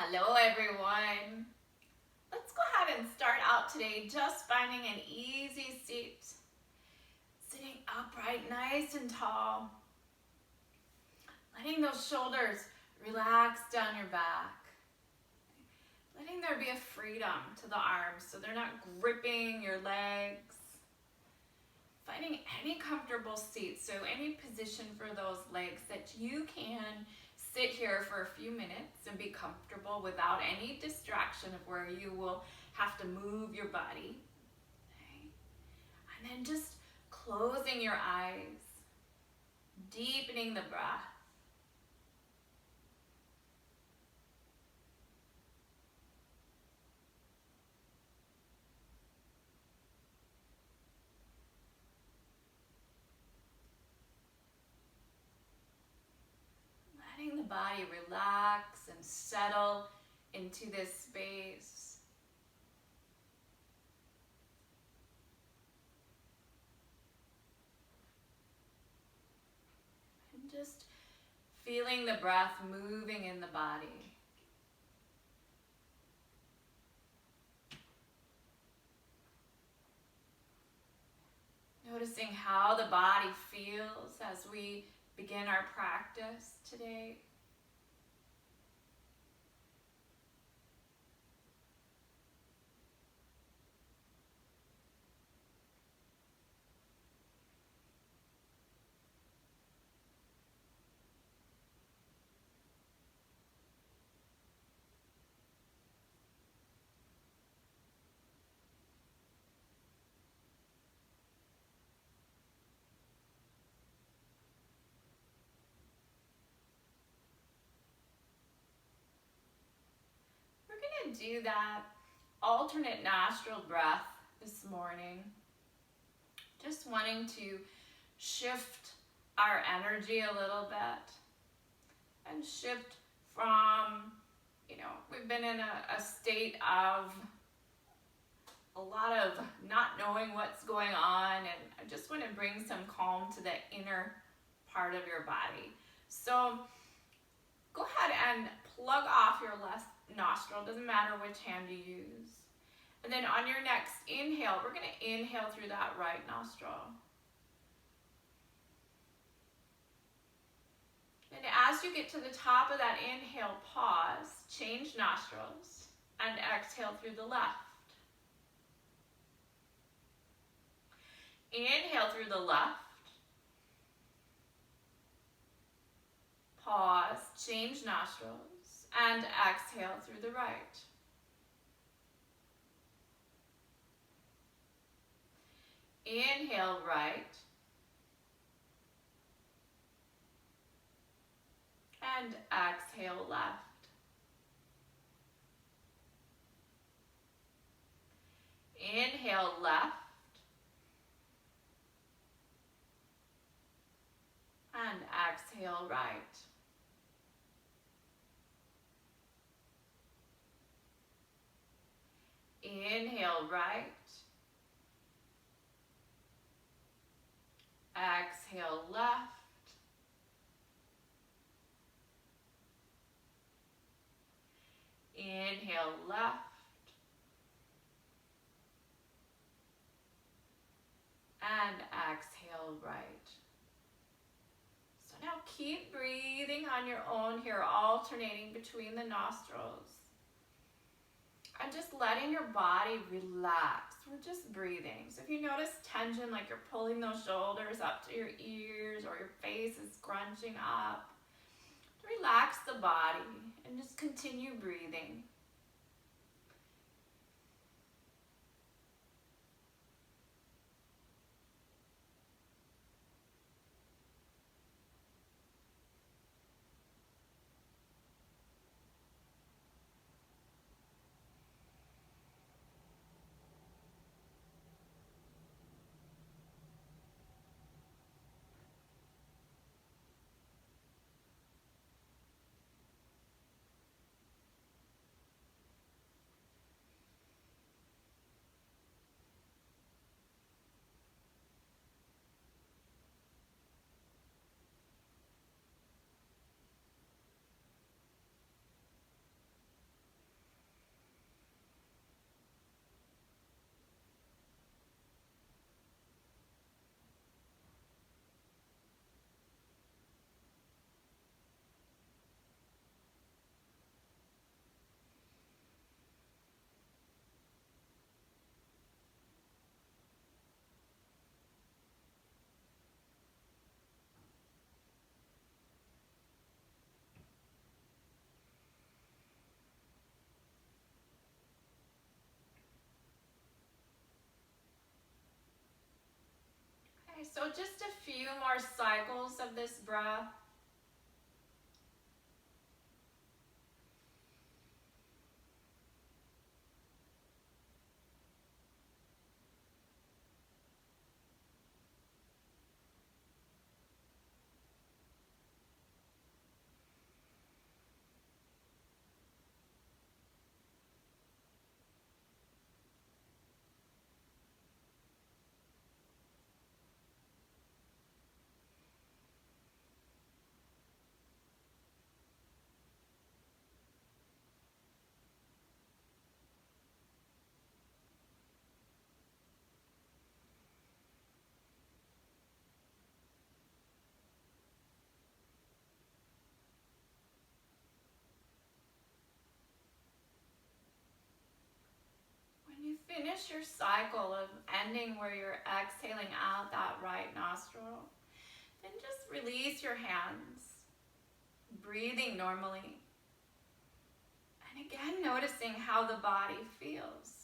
Hello everyone. Let's go ahead and start out today just finding an easy seat. Sitting upright, nice and tall. Letting those shoulders relax down your back. Letting there be a freedom to the arms so they're not gripping your legs. Finding any comfortable seat, so any position for those legs that you can sit here for a few minutes and be comfortable without any distraction of where you will have to move your body. Okay. And then just closing your eyes, deepening the breath. Letting the body relax and settle into this space. And just feeling the breath moving in the body. Noticing how the body feels as we begin our practice today. We're going to do that alternate nostril breath this morning. Just wanting to shift our energy a little bit and shift from, we've been in a state of a lot of not knowing what's going on, and I just want to bring some calm to the inner part of your body. So go ahead and plug off your left nostril, doesn't matter which hand you use. And then on your next inhale, we're going to inhale through that right nostril. And as you get to the top of that inhale, pause, change nostrils, and exhale through the left. Inhale through the left. Pause, change nostrils, and exhale through the right. Inhale right. And exhale left. Inhale left. And exhale right. Inhale right. Exhale left. Inhale left. And exhale right. So now keep breathing on your own here, alternating between the nostrils. And just letting your body relax. We're just breathing. So if you notice tension, like you're pulling those shoulders up to your ears or your face is scrunching up, relax the body and just continue breathing. So just a few more cycles of this breath. When you finish your cycle of ending where you're exhaling out that right nostril, then just release your hands, breathing normally. And again, noticing how the body feels.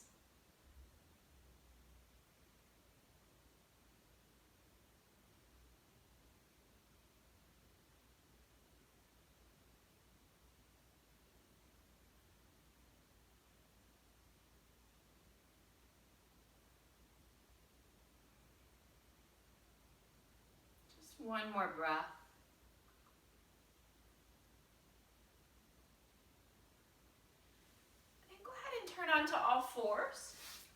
Just one more breath. And go ahead and turn onto all fours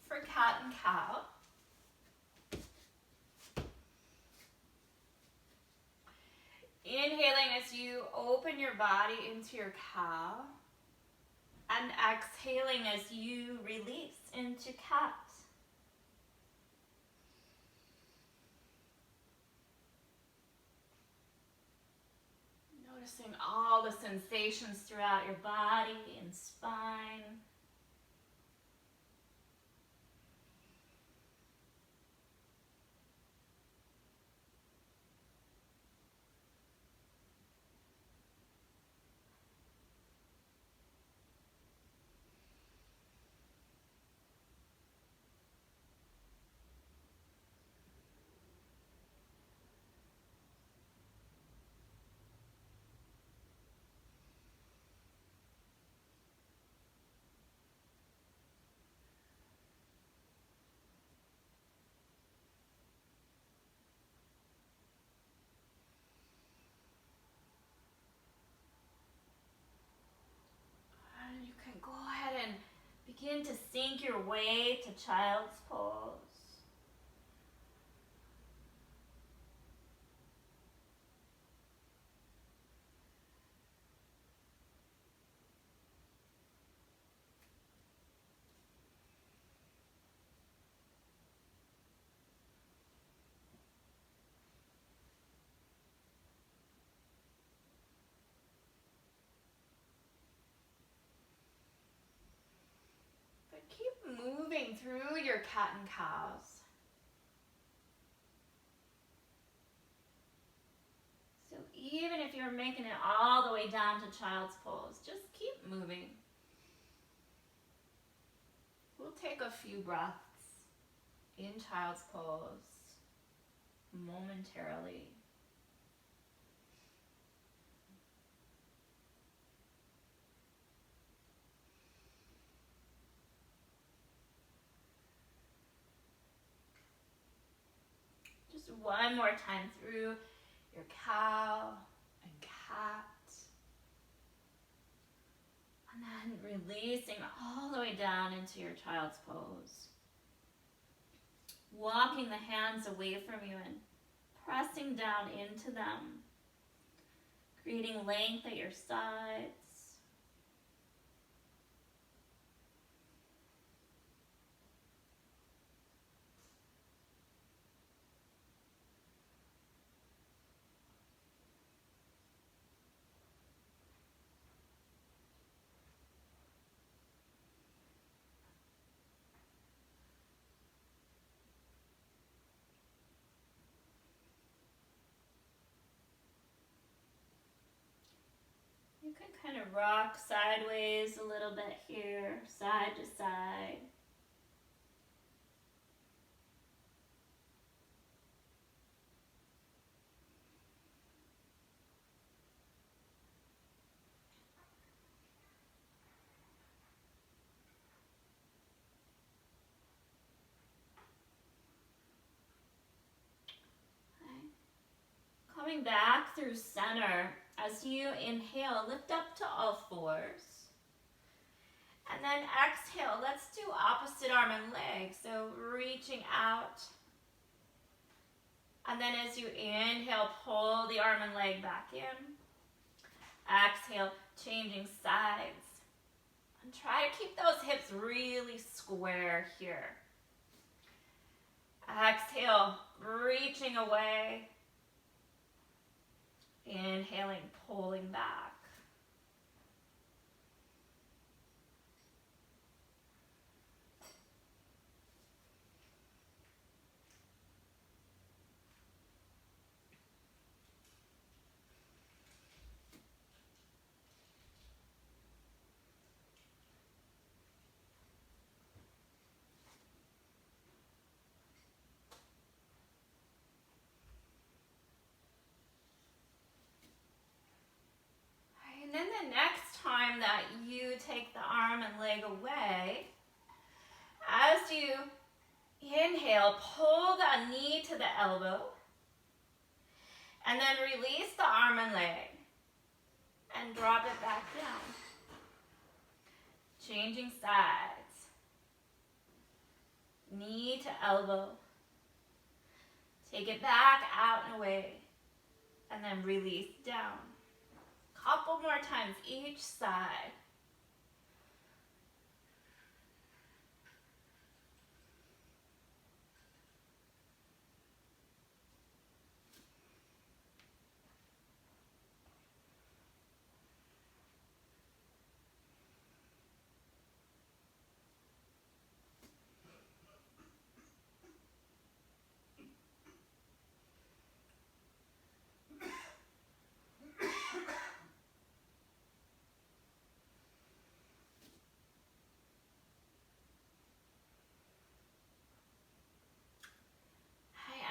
for cat and cow. Inhaling as you open your body into your cow. And exhaling as you release into cat. Noticing all the sensations throughout your body and spine. And you can go ahead and begin to sink your way to child's pose. But keep moving through your cat and cows. So even if you're making it all the way down to child's pose, just keep moving. We'll take a few breaths in child's pose momentarily. Just one more time through your cow and cat. And then releasing all the way down into your child's pose. Walking the hands away from you and pressing down into them. Creating length at your sides. You can kind of rock sideways a little bit here, side to side. coming back through center. As you inhale, lift up to all fours. And then exhale, let's do opposite arm and leg. So reaching out. And then as you inhale, pull the arm and leg back in. Exhale, changing sides. And try to keep those hips really square here. Exhale, reaching away. Inhaling, pulling back. And then the next time that you take the arm and leg away, as you inhale, pull the knee to the elbow, and then release the arm and leg, and drop it back down. Changing sides. Knee to elbow. Take it back, out and away, and then release down. Couple more times each side.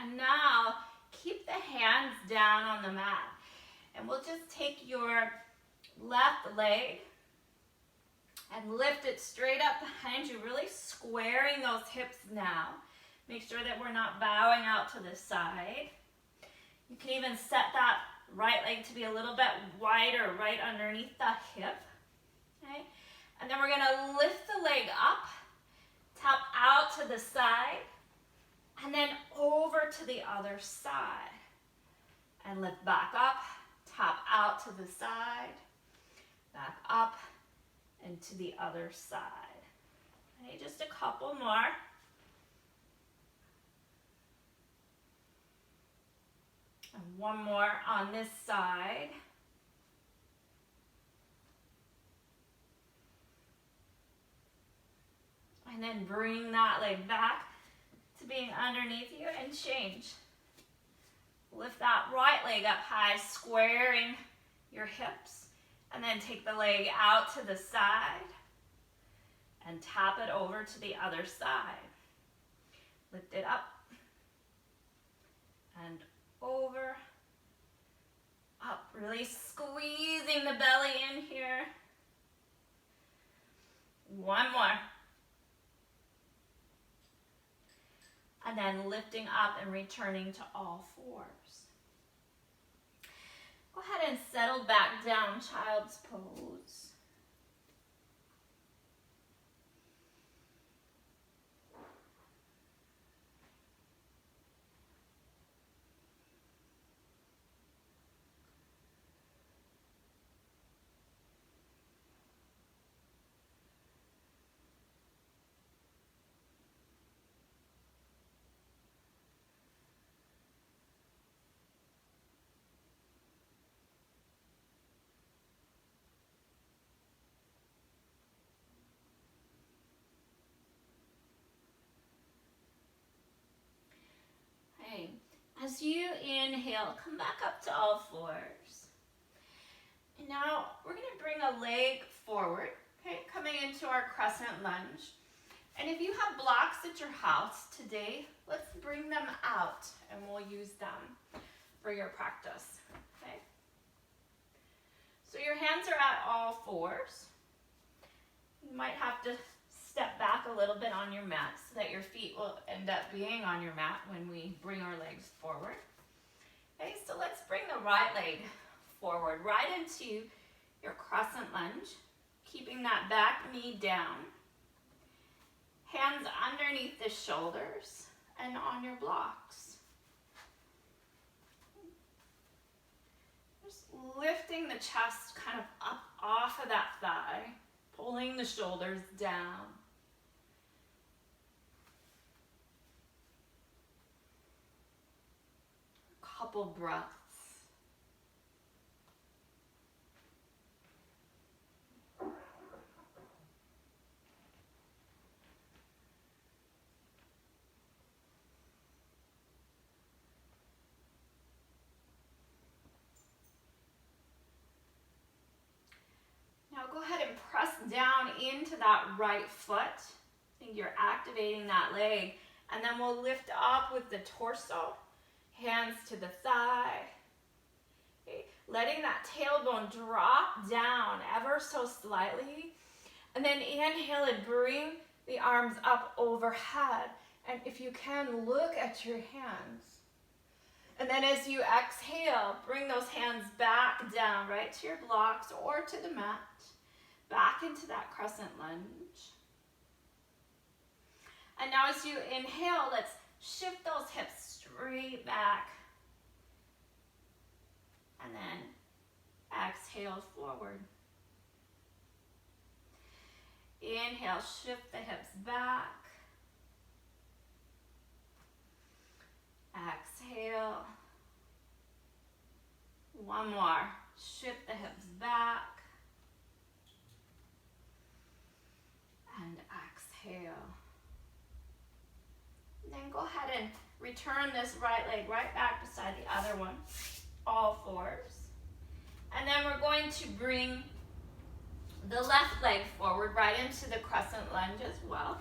And now, keep the hands down on the mat. And we'll just take your left leg and lift it straight up behind you, really squaring those hips now. Make sure that we're not bowing out to the side. You can even set that right leg to be a little bit wider right underneath the hip. Okay? And then we're gonna lift the leg up, tap out to the side, and then over to the other side. And lift back up, tap out to the side, back up, and to the other side. Okay, just a couple more. And one more on this side. And then bring that leg back to being underneath you and change. Lift that right leg up high, squaring your hips. And then take the leg out to the side and tap it over to the other side. Lift it up and over, up, really squeezing the belly in here. One more. And then lifting up and returning to all fours. Go ahead and settle back down, child's pose. As you inhale, come back up to all fours. And now we're going to bring a leg forward, okay, coming into our crescent lunge. And if you have blocks at your house today, let's bring them out and we'll use them for your practice, okay? So your hands are at all fours. You might have to step back a little bit on your mat so that your feet will end up being on your mat when we bring our legs forward. Okay, so let's bring the right leg forward, right into your crescent lunge, keeping that back knee down. Hands underneath the shoulders and on your blocks. Just lifting the chest kind of up off of that thigh, pulling the shoulders down. A couple breaths. Now go ahead and press down into that right foot. I think you're activating that leg. And then we'll lift up with the torso, hands to the thigh. Okay. Letting that tailbone drop down ever so slightly. And then inhale and bring the arms up overhead. And if you can, look at your hands. And then as you exhale, bring those hands back down, right to your blocks or to the mat. Back into that crescent lunge. And now as you inhale, let's shift those hips straight back. And then exhale forward. Inhale, shift the hips back. Exhale. One more. Shift the hips back. And exhale. Then go ahead and return this right leg right back beside the other one. All fours. And then we're going to bring the left leg forward right into the crescent lunge as well.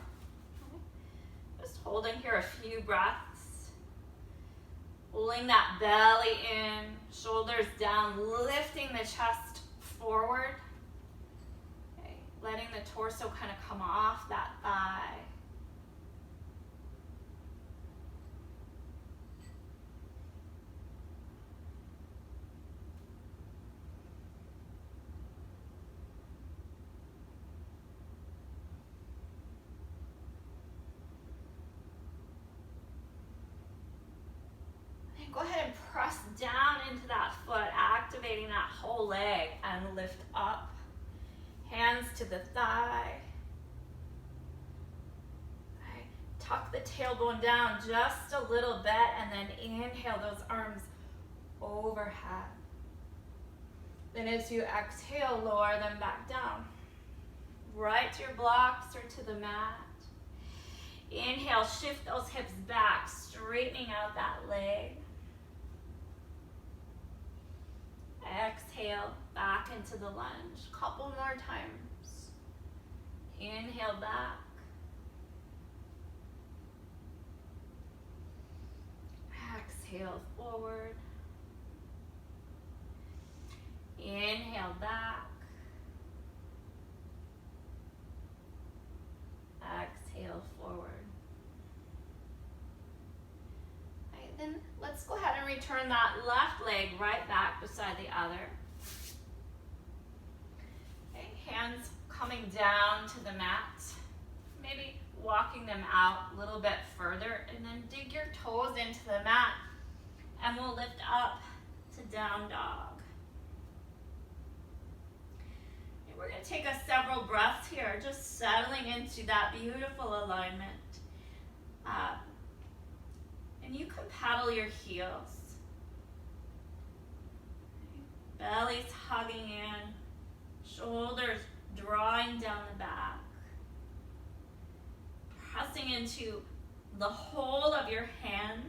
Just holding here a few breaths. Pulling that belly in, shoulders down, lifting the chest forward. Okay. Letting the torso kind of come off that thigh. Go ahead and press down into that foot, activating that whole leg, and lift up. Hands to the thigh. Okay. Tuck the tailbone down just a little bit, and then inhale those arms overhead. Then as you exhale, lower them back down. Right to your blocks or to the mat. Inhale, shift those hips back, straightening out that leg. Exhale, back into the lunge. Couple more times. Inhale back. Exhale forward. Inhale back. Exhale forward. Right, then let's go ahead and return that left leg right back beside the other. Okay, hands coming down to the mat. Maybe walking them out a little bit further, and then dig your toes into the mat, and we'll lift up to down dog. Okay, we're going to take several breaths here, just settling into that beautiful alignment. And you can paddle your heels. Belly's hugging in, shoulders drawing down the back. Pressing into the whole of your hands.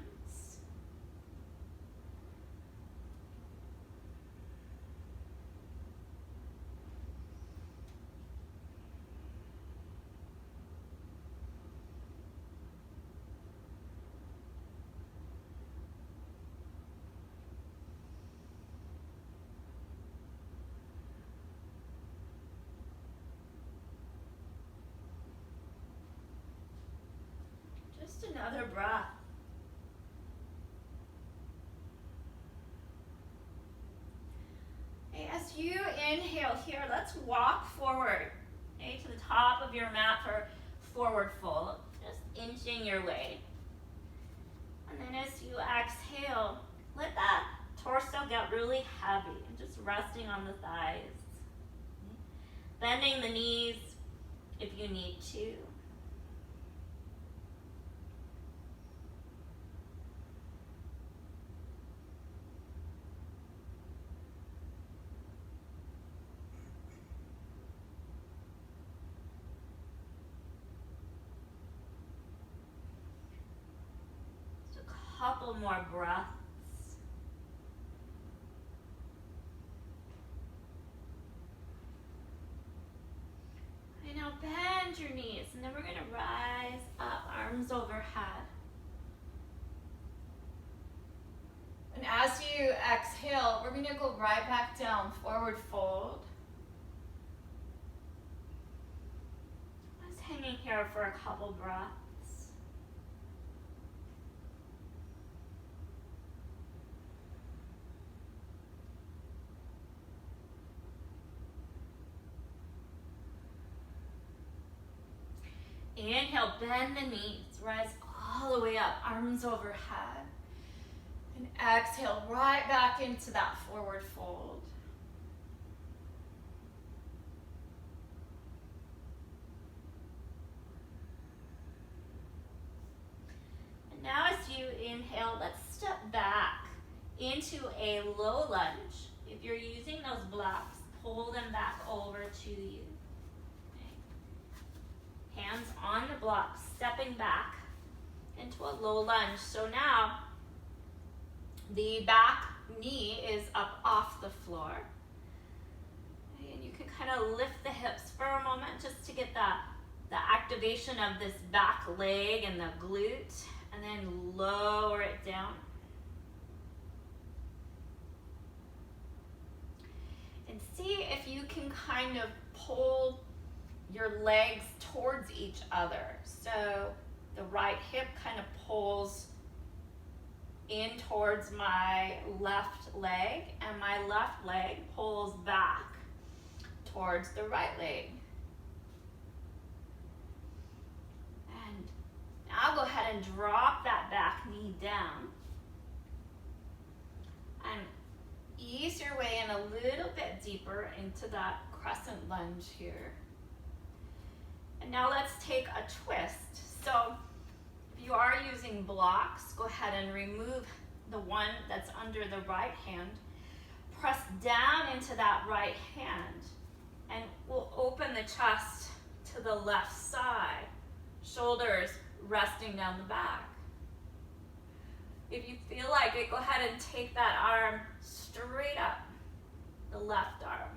Just another breath. as you inhale here, let's walk forward, okay, to the top of your mat for forward fold, just inching your way. And then as you exhale, let that torso get really heavy and just resting on the thighs. Bending the knees if you need to. Couple more breaths. Okay, now bend your knees, and then we're going to rise up, arms overhead. And as you exhale, we're going to go right back down, forward fold. Just hanging here for a couple breaths. Inhale, bend the knees, rise all the way up, arms overhead. And exhale, right back into that forward fold. And now as you inhale, let's step back into a low lunge. If you're using those blocks, pull them back over to you. Hands on the block, stepping back into a low lunge. So now the back knee is up off the floor. And you can kind of lift the hips for a moment just to get the activation of this back leg and the glute, and then lower it down. And see if you can kind of pull your legs towards each other. So the right hip kind of pulls in towards my left leg, and my left leg pulls back towards the right leg. And now go ahead and drop that back knee down. And ease your way in a little bit deeper into that crescent lunge here. And now let's take a twist. So if you are using blocks, go ahead and remove the one that's under the right hand. Press down into that right hand, and we'll open the chest to the left side. Shoulders resting down the back. If you feel like it, go ahead and take that arm straight up, the left arm.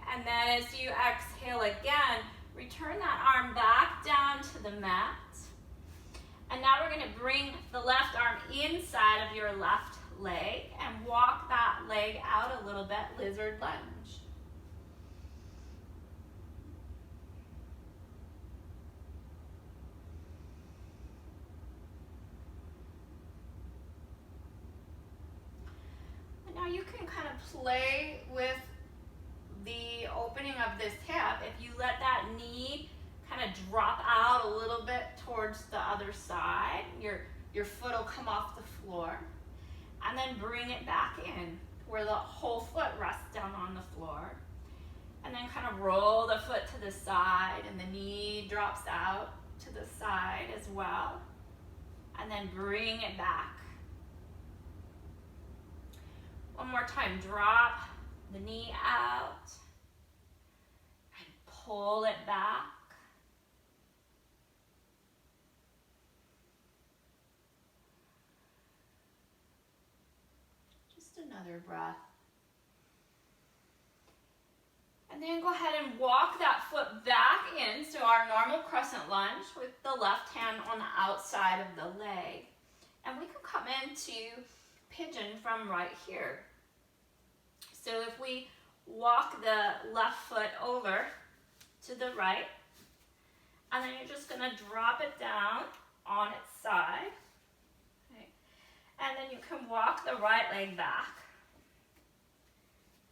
And then as you exhale again, return that arm back down to the mat. And now we're going to bring the left arm inside of your left leg and walk that leg out a little bit, lizard lunge. And now you can kind of play with the opening of this hip. If you let that knee kind of drop out a little bit towards the other side, your foot will come off the floor, and then bring it back in where the whole foot rests down on the floor, and then kind of roll the foot to the side, and the knee drops out to the side as well, and then bring it back. One more time, drop the knee out and pull it back. Just another breath. And then go ahead and walk that foot back in, so our normal crescent lunge with the left hand on the outside of the leg. And we can come into pigeon from right here. So if we walk the left foot over to the right, and then you're just going to drop it down on its side, And then you can walk the right leg back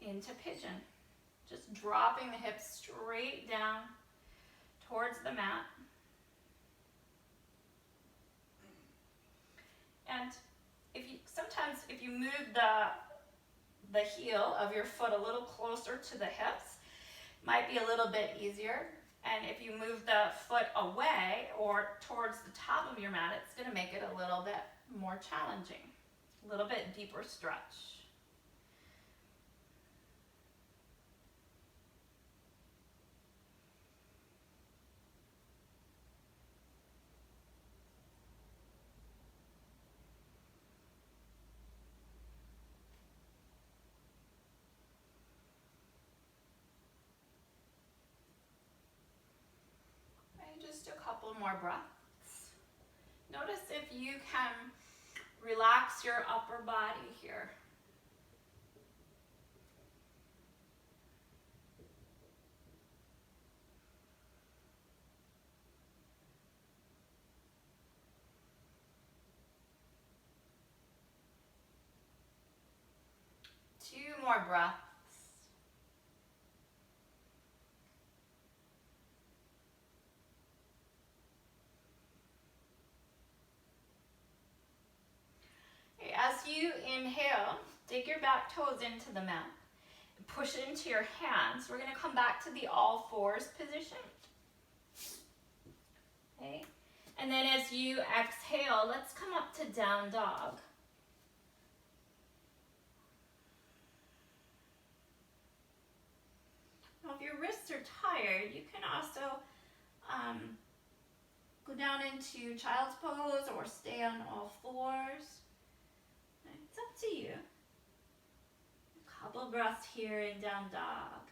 into pigeon. Just dropping the hips straight down towards the mat. And sometimes if you move the heel of your foot a little closer to the hips, might be a little bit easier. And if you move the foot away or towards the top of your mat, it's going to make it a little bit more challenging, a little bit deeper stretch. Just a couple more breaths. Notice if you can relax your upper body here. Two more breaths. As you inhale, dig your back toes into the mat. Push it into your hands. We're going to come back to the all fours position. Okay. And then as you exhale, let's come up to down dog. Now if your wrists are tired, you can also go down into child's pose or stay on all fours. It's up to you. A couple breaths here in down dog.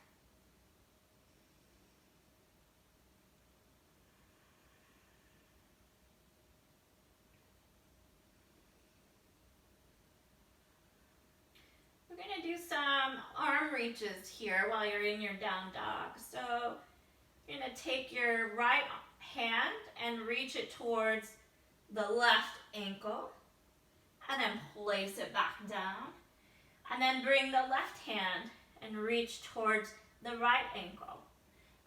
We're going to do some arm reaches here while you're in your down dog. So you're going to take your right hand and reach it towards the left ankle. And then place it back down. And then bring the left hand and reach towards the right ankle.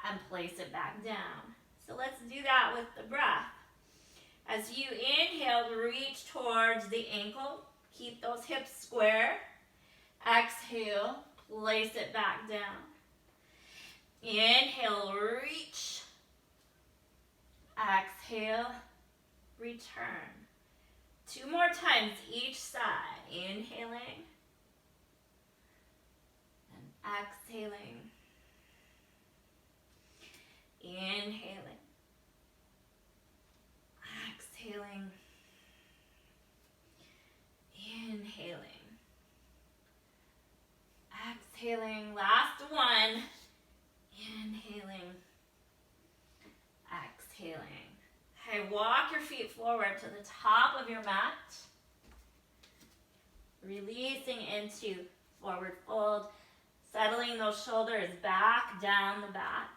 And place it back down. So let's do that with the breath. As you inhale, reach towards the ankle. Keep those hips square. Exhale, place it back down. Inhale, reach. Exhale, return. Two more times each side. Inhaling and exhaling. Inhaling. Exhaling. Inhaling. Exhaling. Last one. Inhaling. Exhaling. Okay, walk your feet forward to the top of your mat. Releasing into forward fold. Settling those shoulders back down the back.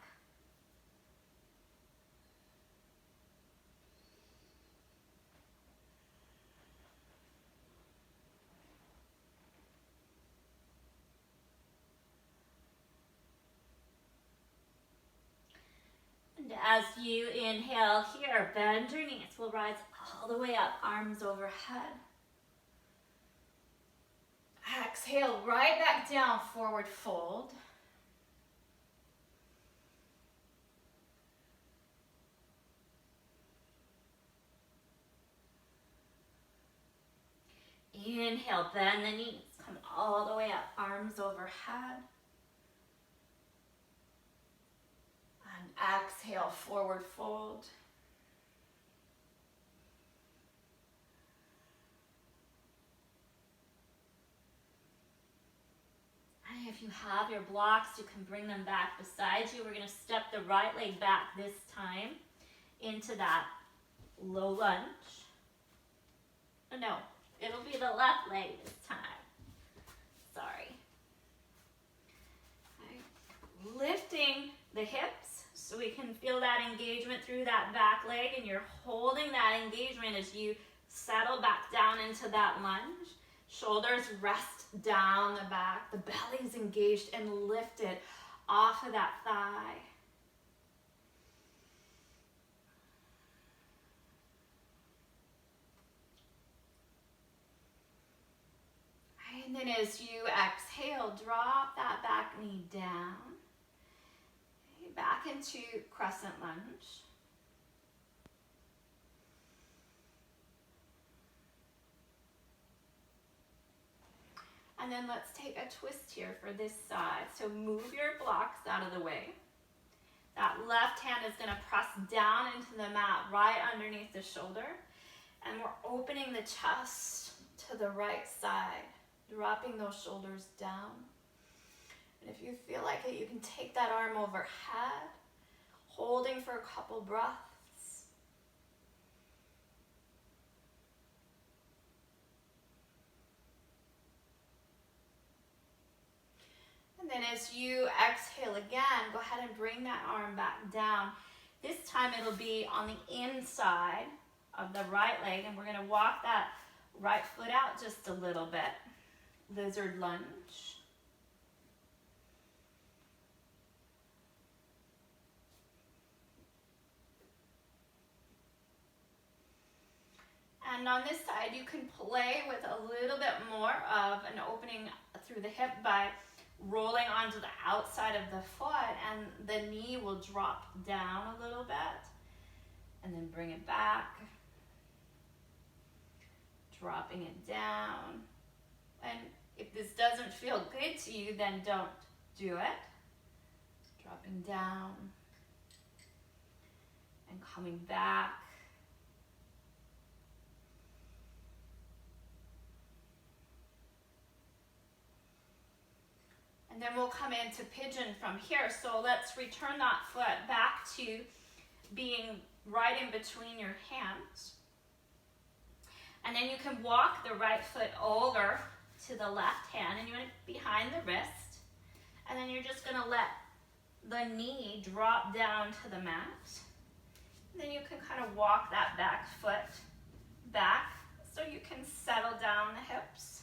As you inhale here, bend your knees. We'll rise all the way up, arms overhead. Exhale, right back down, forward fold. Inhale, bend the knees, come all the way up, arms overhead. Exhale, forward fold. And if you have your blocks, you can bring them back beside you. We're going to step the right leg back this time into that low lunge. Oh, no, it'll be the left leg this time. Sorry. Okay. Lifting the hips. So we can feel that engagement through that back leg, and you're holding that engagement as you Settle back down into that lunge. Shoulders rest down the back. The belly's engaged and lifted off of that thigh. And then as you exhale, drop that back knee down. Okay, back into crescent lunge. And then let's take a twist here for this side. So move your blocks out of the way. That left hand is going to press down into the mat right underneath the shoulder. And we're opening the chest to the right side, dropping those shoulders down. And if you feel like it, you can take that arm overhead, holding for a couple breaths. And then as you exhale again, go ahead and bring that arm back down. This time it'll be on the inside of the right leg, and we're going to walk that right foot out just a little bit. Lizard lunge. And on this side, you can play with a little bit more of an opening through the hip by rolling onto the outside of the foot, and the knee will drop down a little bit. And then bring it back. Dropping it down. And if this doesn't feel good to you, then don't do it. Dropping down. And coming back. And then we'll come into pigeon from here. So let's return that foot back to being right in between your hands. And then you can walk the right foot over to the left hand, and you want it behind the wrist. And then you're just going to let the knee drop down to the mat. And then you can kind of walk that back foot back so you can settle down the hips.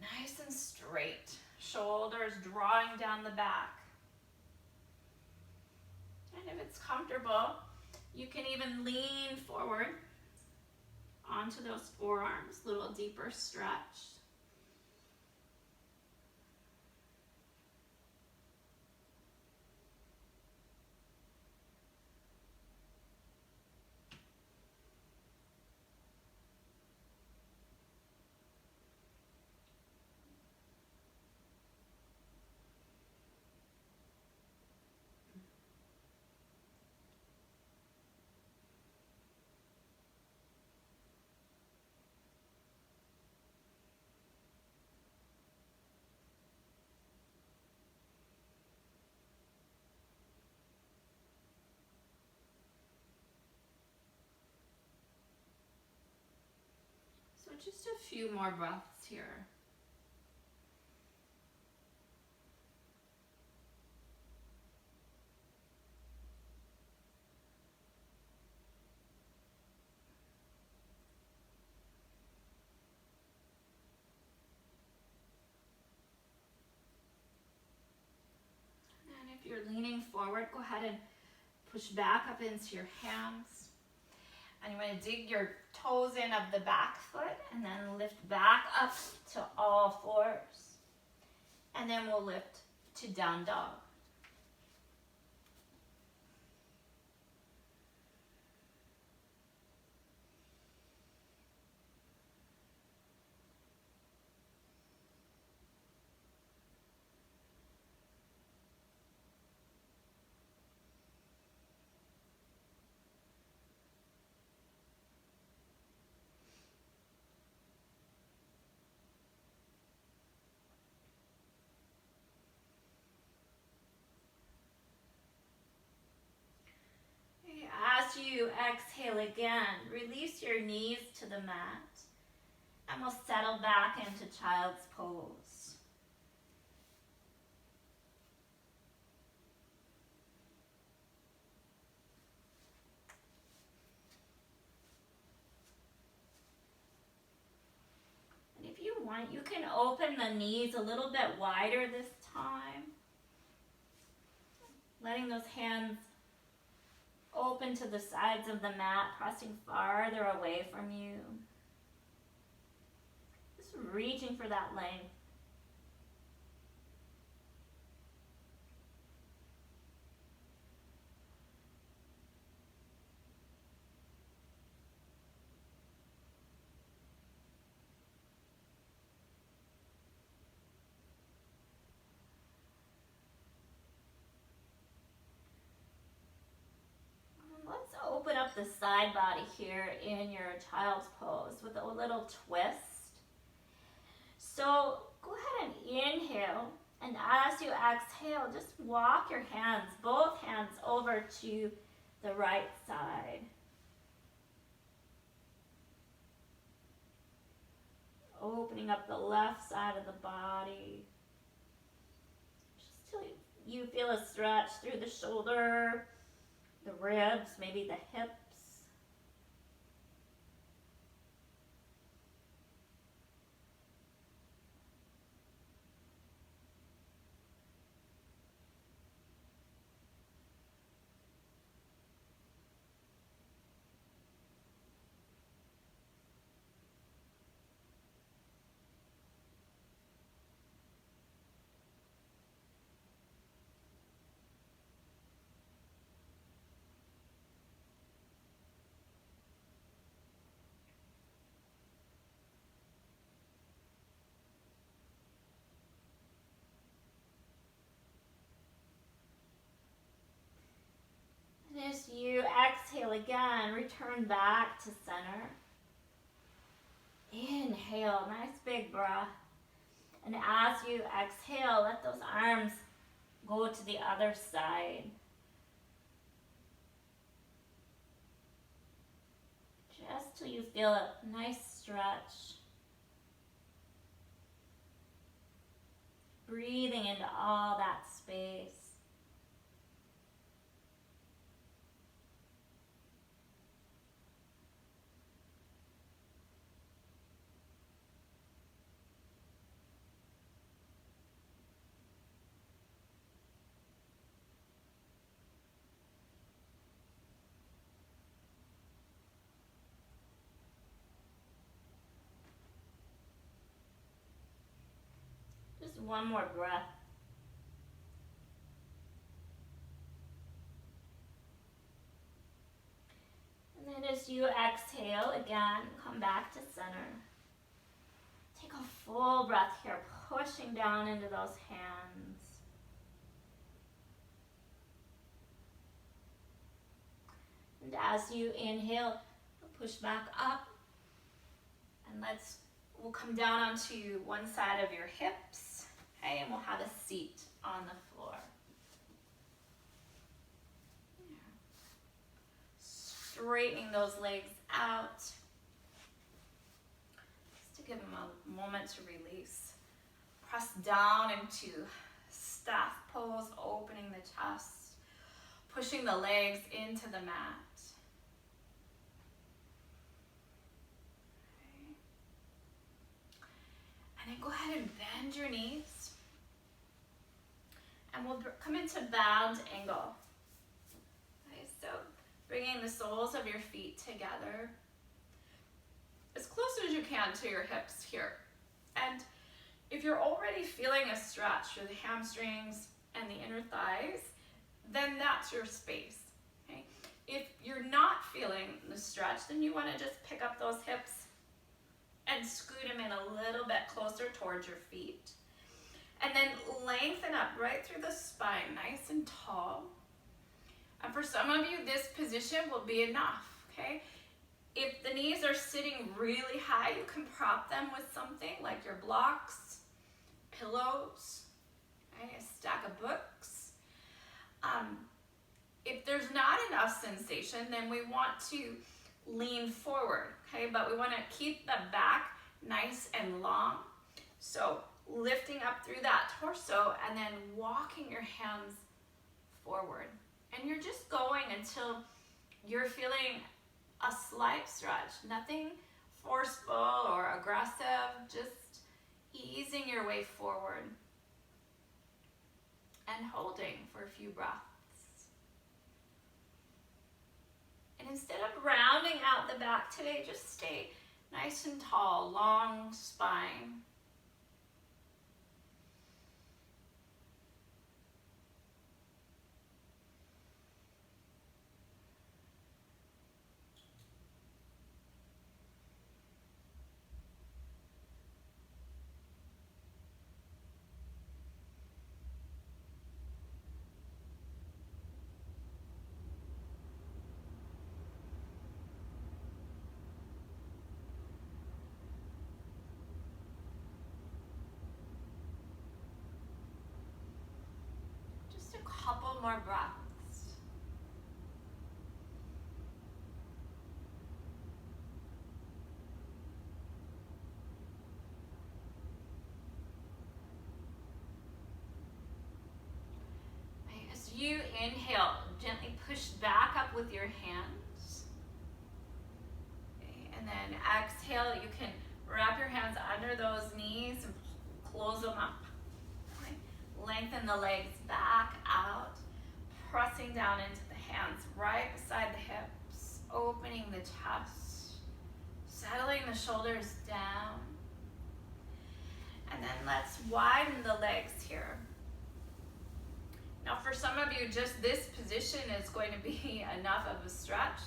Nice and straight. Shoulders drawing down the back. And if it's comfortable, you can even lean forward onto those forearms, a little deeper stretch. So just a few more breaths here. And if you're leaning forward, go ahead and push back up into your hands. And you want to dig your toes in of the back foot and then lift back up to all fours. And then we'll lift to down dog. As you exhale again, release your knees to the mat, and we'll settle back into child's pose. want. You can open the knees a little bit wider this time. Letting those hands open to the sides of the mat, pressing farther away from you. Just reaching for that length. Let's open up the side body here in your child's pose with a little twist. So go ahead and inhale, and as you exhale, just walk your hands, both hands, over to the right side. Opening up the left side of the body. Just till you feel a stretch through the shoulder, the ribs, maybe the hips. As you exhale again, return back to center. Inhale, nice big breath. And as you exhale, let those arms go to the other side. Just till you feel a nice stretch. Breathing into all that space. Just one more breath. And then as you exhale, again, come back to center. Take a full breath here, pushing down into those hands. And as you inhale, push back up. And we'll come down onto one side of your hips. Okay, and we'll have a seat on the floor. Straightening those legs out. Just to give them a moment to release. Press down into staff pose, opening the chest. Pushing the legs into the mat. Okay. And then go ahead and bend your knees. And we'll come into bound angle. Okay, so bringing the soles of your feet together as close as you can to your hips here. And if you're already feeling a stretch through the hamstrings and the inner thighs, then that's your space. Okay? If you're not feeling the stretch, then you want to just pick up those hips and scoot them in a little bit closer towards your feet. And then lengthen up right through the spine, nice and tall. And for some of you, this position will be enough, okay? If the knees are sitting really high, you can prop them with something like your blocks, pillows, okay, a stack of books. If there's not enough sensation, then we want to lean forward, okay? But we want to keep the back nice and long. So lifting up through that torso and then walking your hands forward. And you're just going until you're feeling a slight stretch. Nothing forceful or aggressive, just easing your way forward and holding for a few breaths. And instead of rounding out the back today, just stay nice and tall, long spine. Just a couple more breaths. As you inhale, gently push back up with your hands. Okay, and then exhale, you can wrap your hands under those knees and close them up. Okay. Lengthen the legs back out, pressing down into the hands right beside the hips, opening the chest, settling the shoulders down. And then let's widen the legs here. Now for some of you, just this position is going to be enough of a stretch.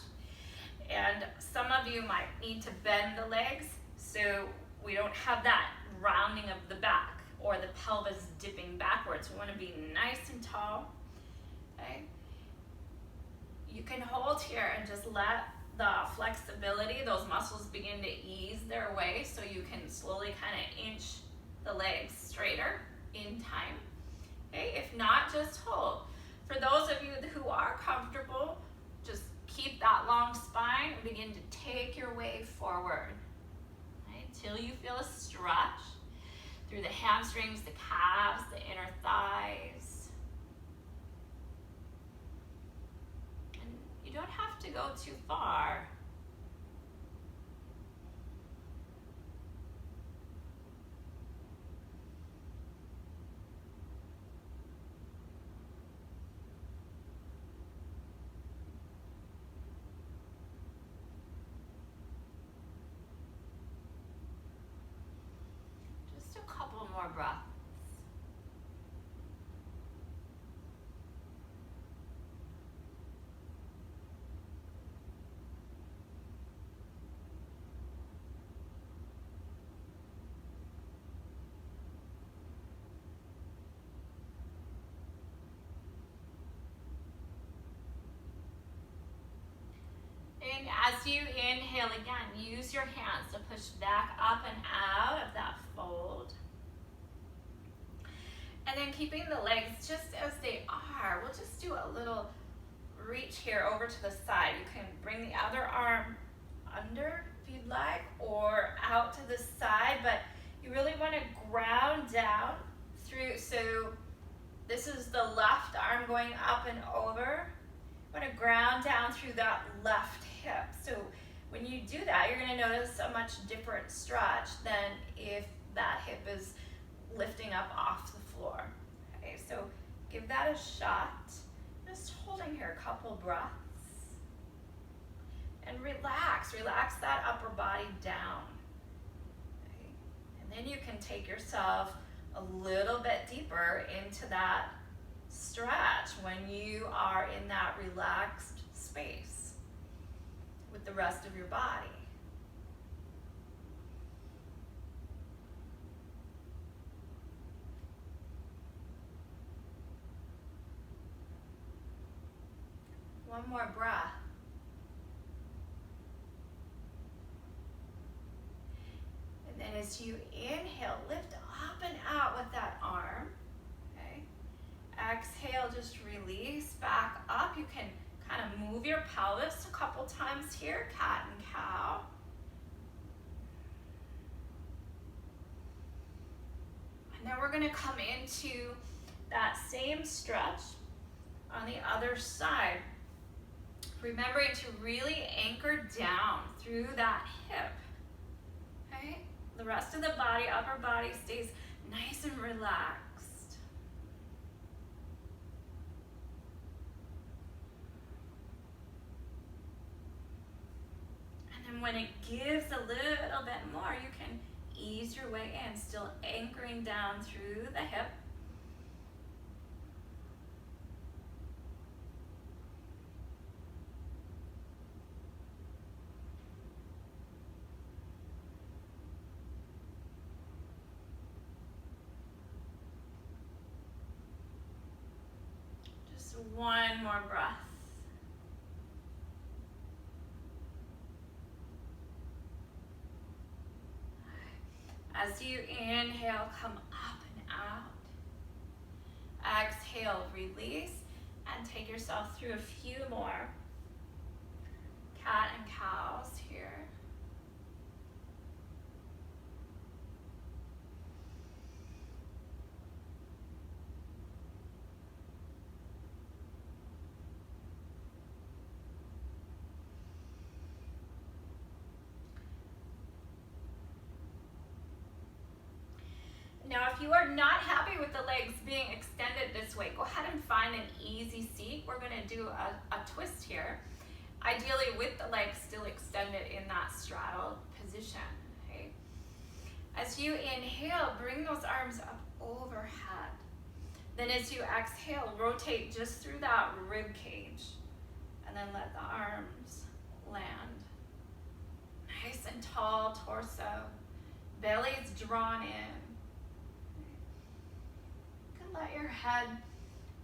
And some of you might need to bend the legs so we don't have that rounding of the back or the pelvis dipping backwards. We want to be nice and tall. Okay? You can hold here and just let the flexibility, those muscles begin to ease their way so you can slowly kind of inch the legs straighter in time. Okay, if not, just hold. For those of you who are comfortable, just keep that long spine and begin to take your way forward. Okay, until you feel a stretch through the hamstrings, the calves, the inner thighs. And you don't have to go too far. More breaths. And as you inhale again, use your hands to push back up and out of that fold. And then keeping the legs just as they are, we'll just do a little reach here over to the side. You can bring the other arm under if you'd like, or out to the side, but you really want to ground down through. So this is the left arm going up and over. You want to ground down through that left hip. So when you do that, you're going to notice a much different stretch than if that hip is lifting up off the floor. Okay, so give that a shot. Just holding here a couple breaths. And relax that upper body down. Okay. And then you can take yourself a little bit deeper into that stretch when you are in that relaxed space with the rest of your body. One more breath. And then as you inhale, lift up and out with that arm. Okay. Exhale, just release back up. You can kind of move your pelvis a couple times here, cat and cow. And then we're going to come into that same stretch on the other side. Remembering to really anchor down through that hip. Okay? The rest of the body, upper body, stays nice and relaxed. And then when it gives a little bit more, you can ease your way in, still anchoring down through the hip. Just one more breath. As you inhale, come up and out. Exhale, release, and take yourself through a few more cat and cows here. Now, if you are not happy with the legs being extended this way, go ahead and find an easy seat. We're going to do a twist here, ideally with the legs still extended in that straddle position. Okay. As you inhale, bring those arms up overhead. Then as you exhale, rotate just through that rib cage, and then let the arms land. Nice and tall torso, belly's drawn in. Let your head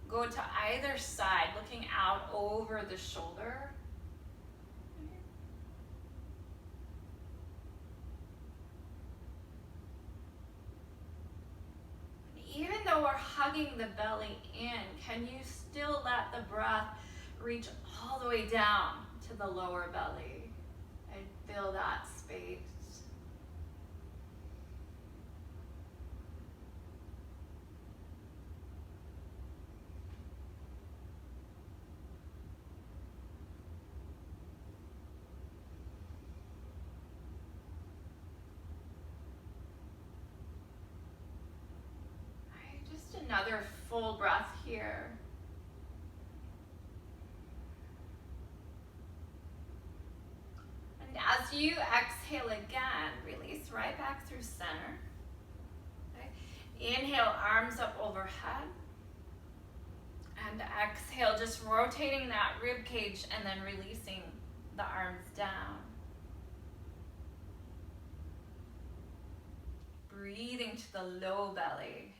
go to either side, looking out over the shoulder. Even though we're hugging the belly in, can you still let the breath reach all the way down to the lower belly and fill that space? Another full breath here. And as you exhale again, release right back through center. Okay. Inhale, arms up overhead. And exhale, just rotating that rib cage and then releasing the arms down. Breathing to the low belly.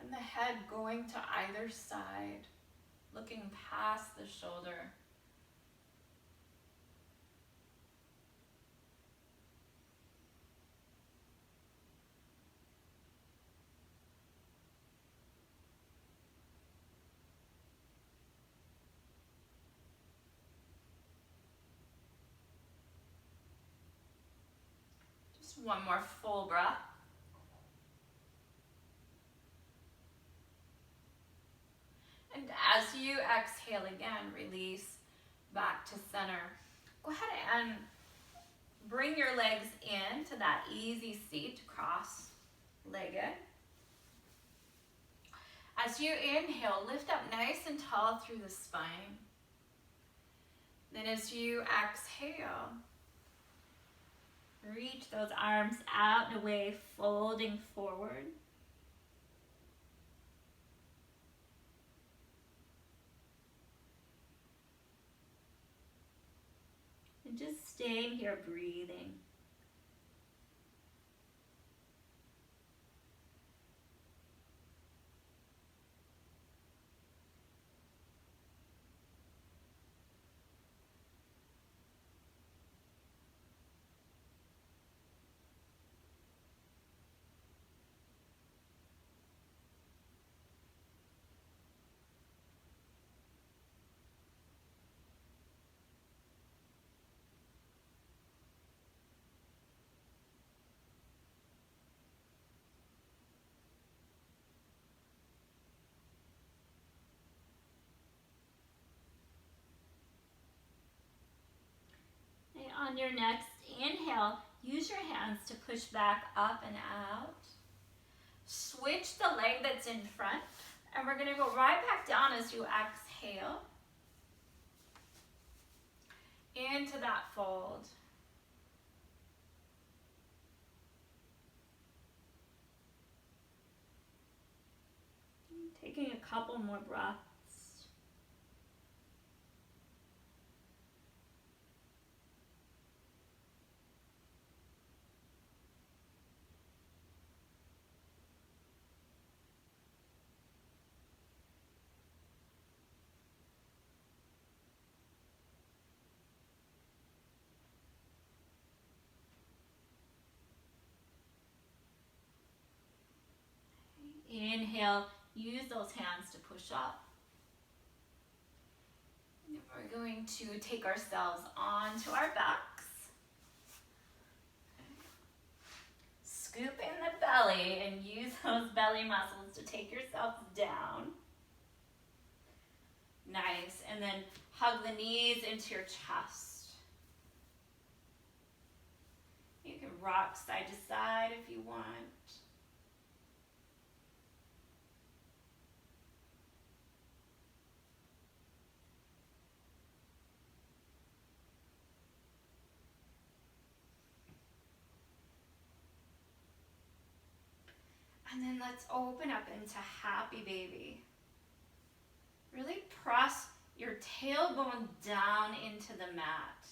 And the head going to either side, looking past the shoulder. Just one more full breath. And as you exhale again, release back to center. Go ahead and bring your legs into that easy seat, cross-legged. As you inhale, lift up nice and tall through the spine. Then as you exhale, reach those arms out and away, folding forward. And just staying here, breathing. On your next inhale, use your hands to push back up and out. Switch the leg that's in front, and we're gonna go right back down as you exhale into that fold. Taking a couple more breaths. Inhale, use those hands to push up. And we're going to take ourselves onto our backs. Scoop in the belly and use those belly muscles to take yourselves down. Nice, and then hug the knees into your chest. You can rock side to side if you want. And then let's open up into happy baby. Really press your tailbone down into the mat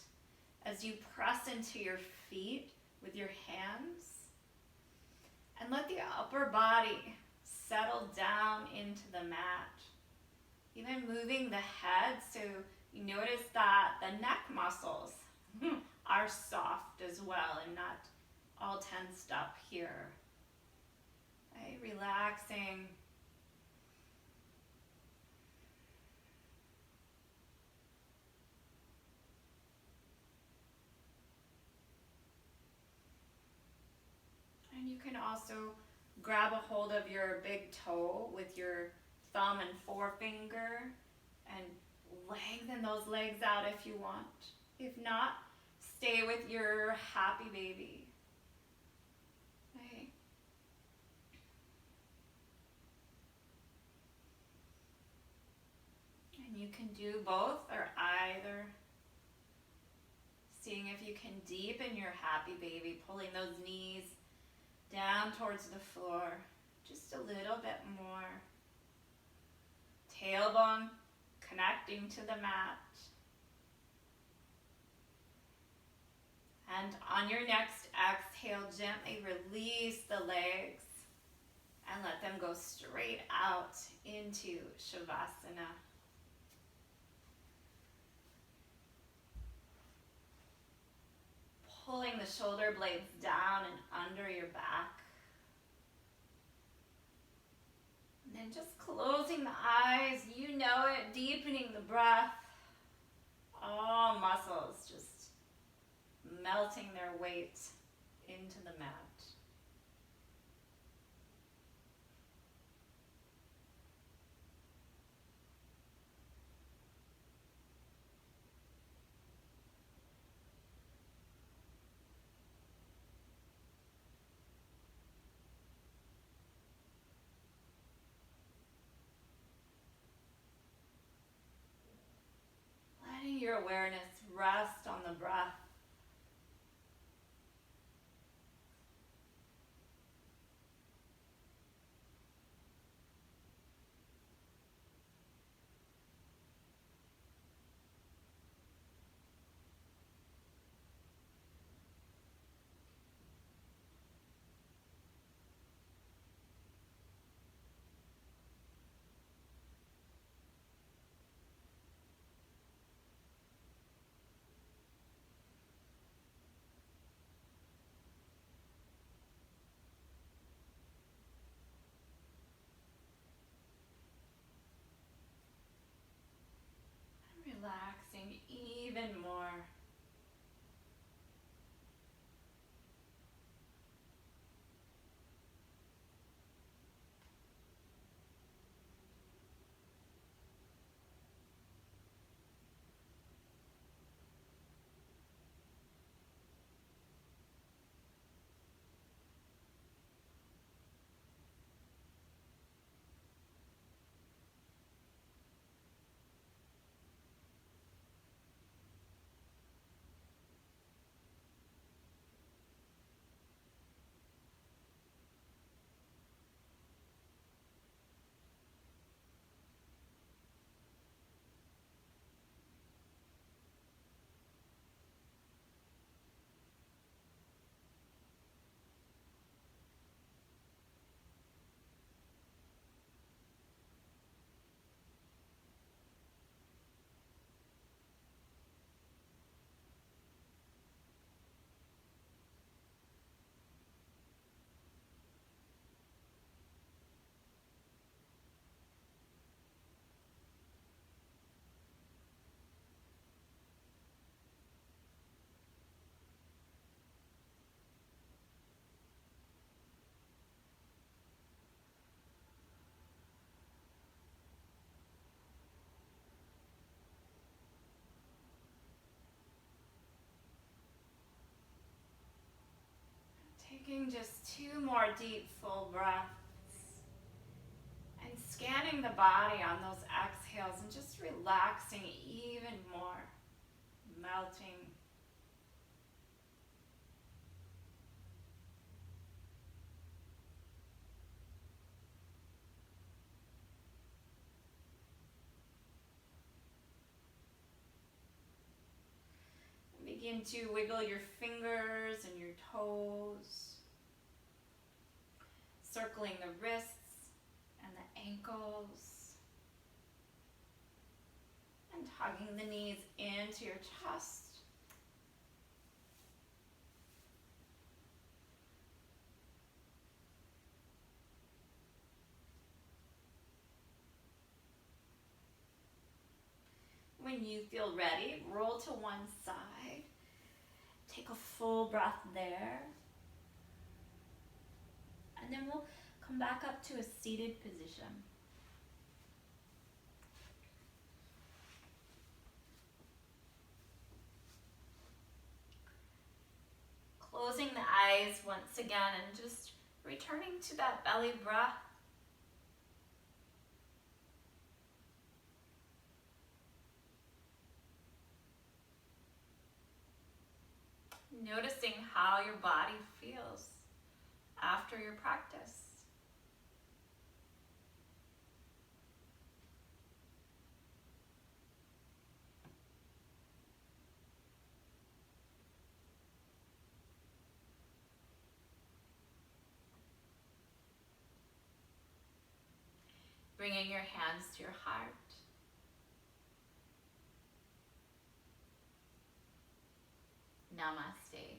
as you press into your feet with your hands. And let the upper body settle down into the mat. Even moving the head so you notice that the neck muscles are soft as well and not all tensed up here. Right, relaxing. And you can also grab a hold of your big toe with your thumb and forefinger and lengthen those legs out if you want. If not, stay with your happy baby. You can do both or either. Seeing if you can deepen your happy baby, pulling those knees down towards the floor. Just a little bit more. Tailbone connecting to the mat. And on your next exhale, gently release the legs and let them go straight out into Shavasana. Pulling the shoulder blades down and under your back. And then just closing the eyes, you know it, deepening the breath. All muscles just melting their weight into the mat. Letting your awareness rest on the breath. Relaxing even more. Taking just 2 more deep, full breaths. And scanning the body on those exhales and just relaxing even more. Melting. Begin to wiggle your fingers and your toes, circling the wrists and the ankles, and tugging the knees into your chest. When you feel ready, roll to one side. Take a full breath there. And then we'll come back up to a seated position. Closing the eyes once again and just returning to that belly breath. Noticing how your body feels after your practice. Bringing your hands to your heart. Namaste.